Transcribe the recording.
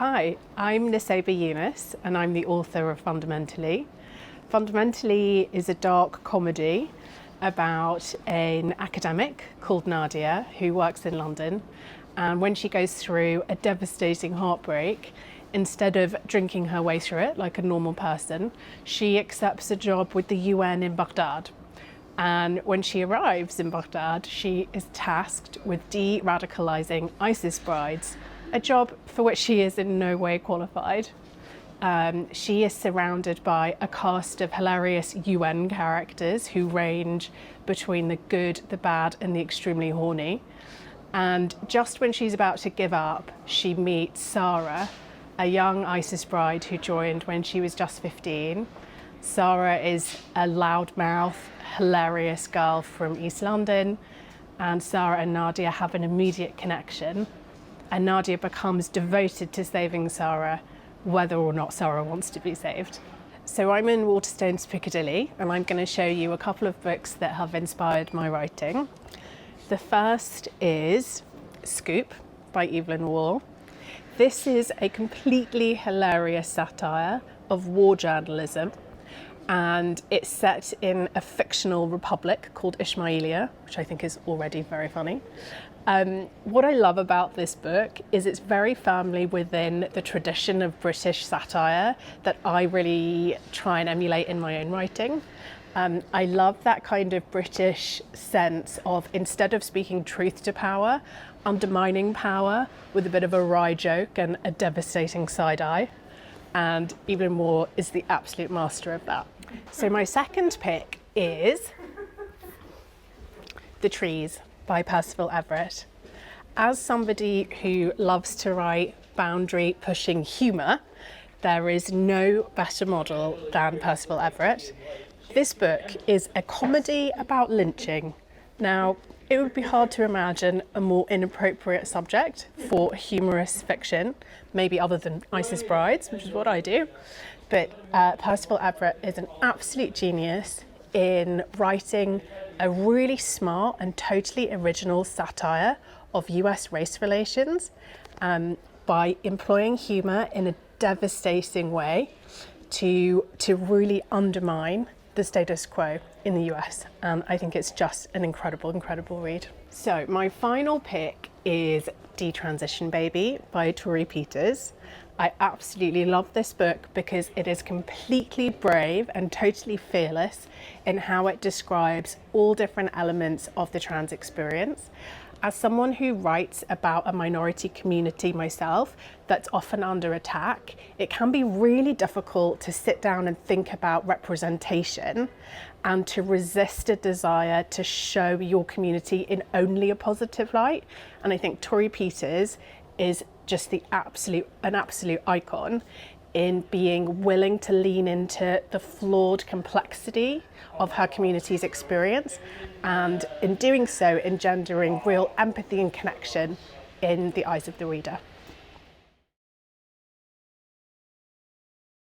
Hi, I'm Nussaibah Younis and I'm the author of Fundamentally. Fundamentally is a dark comedy about an academic called Nadia who works in London, and when she goes through a devastating heartbreak, instead of drinking her way through it like a normal person, she accepts a job with the UN in Baghdad. And when she arrives in Baghdad, she is tasked with de-radicalizing ISIS brides, a job for which she is in no way qualified. She is surrounded by a cast of hilarious UN characters who range between the good, the bad, and the extremely horny. And just when she's about to give up, she meets Sarah, a young ISIS bride who joined when she was just 15. Sarah is a loudmouth, hilarious girl from East London, and Sarah and Nadia have an immediate connection. And Nadia becomes devoted to saving Sarah, whether or not Sarah wants to be saved. So I'm in Waterstones Piccadilly, and I'm going to show you a couple of books that have inspired my writing. The first is Scoop by Evelyn Waugh. This is a completely hilarious satire of war journalism, and it's set in a fictional republic called Ismailia, which I think is already very funny. What I love about this book is it's very firmly within the tradition of British satire that I really try and emulate in my own writing. I love that kind of British sense of, instead of speaking truth to power, undermining power with a bit of a wry joke and a devastating side eye. And Evelyn Waugh is the absolute master of that. So my second pick is The Trees by Percival Everett. As somebody who loves to write boundary-pushing humour, there is no better model than Percival Everett. This book is a comedy about lynching. Now, it would be hard to imagine a more inappropriate subject for humorous fiction, maybe other than ISIS brides, which is what I do. But Percival Everett is an absolute genius in writing a really smart and totally original satire of US race relations by employing humour in a devastating way to really undermine the status quo in the US. And I think it's just an incredible, incredible read. So my final pick is Detransition Baby by Tori Peters. I absolutely love this book because it is completely brave and totally fearless in how it describes all different elements of the trans experience. As someone who writes about a minority community myself that's often under attack, it can be really difficult to sit down and think about representation and to resist a desire to show your community in only a positive light. And I think Tori Peters is just an absolute icon in being willing to lean into the flawed complexity of her community's experience, and in doing so engendering real empathy and connection in the eyes of the reader.